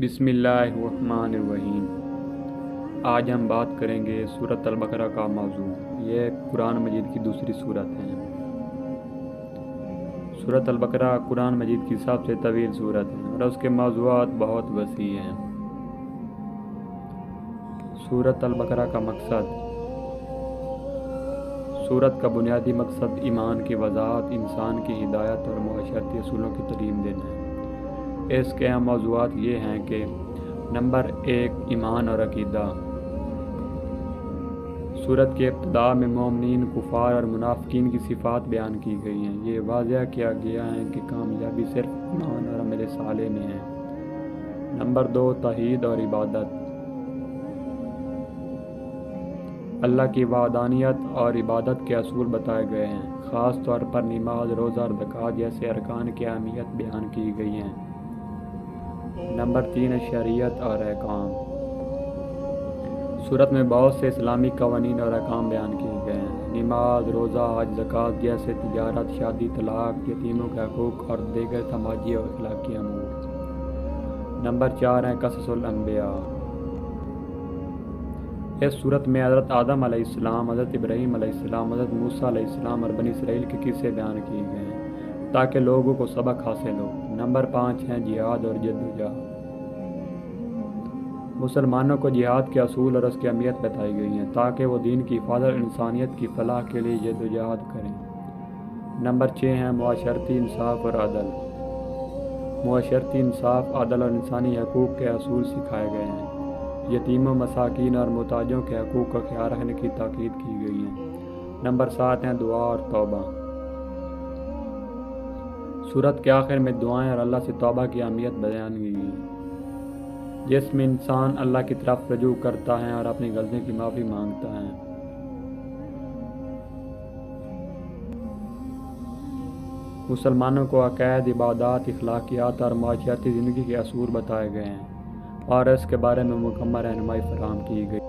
بسم اللہ الرحمن الرحیم۔ آج ہم بات کریں گے سورۃ البقرہ کا موضوع۔ یہ قرآن مجید کی دوسری سورت ہے۔ سورۃ البقرہ قرآن مجید کی سب سے طویل سورت ہے اور اس کے موضوعات بہت وسیع ہیں۔ سورۃ البقرہ کا مقصد۔ سورت کا بنیادی مقصد ایمان کی وضاحت، انسان کی ہدایت اور معاشرتی اصولوں کی تعلیم دینا ہے۔ اس کے اہم موضوعات یہ ہیں کہ نمبر 1، ایمان اور عقیدہ۔ سورت کے ابتدا میں مومنین، کفار اور منافقین کی صفات بیان کی گئی ہیں۔ یہ واضح کیا گیا ہے کہ کامیابی صرف ایمان اور عمل صالح میں ہے۔ نمبر 2، توحید اور عبادت۔ اللہ کی وحدانیت اور عبادت کے اصول بتائے گئے ہیں۔ خاص طور پر نماز، روزہ اور زکوٰۃ جیسے ارکان کی اہمیت بیان کی گئی ہے۔ نمبر 3، شریعت اور احکام۔ سورت میں بہت سے اسلامی قوانین اور احکام بیان کیے گئے ہیں۔ نماز، روزہ، حج، زکوٰۃ جیسے تجارت، شادی، طلاق، یتیموں کے حقوق اور دیگر سماجی اور اخلاقی امور۔ نمبر 4 ہے قصص الانبیاء۔ اس صورت میں حضرت آدم علیہ السلام، حضرت ابراہیم علیہ السلام، حضرت موسیٰ علیہ السلام اور بنی اسرائیل کے قصے بیان کیے گئے ہیں تاکہ لوگوں کو سبق حاصل ہو۔ نمبر 5 ہے جہاد اور جدوجہد۔ مسلمانوں کو جہاد کے اصول اور اس کی اہمیت بتائی گئی ہیں تاکہ وہ دین کی حفاظت اور انسانیت کی فلاح کے لیے جدوجہد کریں۔ نمبر 6 ہے معاشرتی انصاف اور عدل۔ معاشرتی انصاف، عدل اور انسانی حقوق کے اصول سکھائے گئے ہیں۔ یتیموں، مساکین اور محتاجوں کے حقوق کا خیال رکھنے کی تاکید کی گئی ہے۔ نمبر 7 ہے دعا اور توبہ۔ سورت کے آخر میں دعائیں اور اللہ سے توبہ کی اہمیت بیان کی گئی، جس میں انسان اللہ کی طرف رجوع کرتا ہے اور اپنی غلطیوں کی معافی مانگتا ہے۔ مسلمانوں کو عقائد، عبادات، اخلاقیات اور معاشرتی زندگی کے اصول بتائے گئے ہیں اور اس کے بارے میں مکمل رہنمائی فراہم کی گئی۔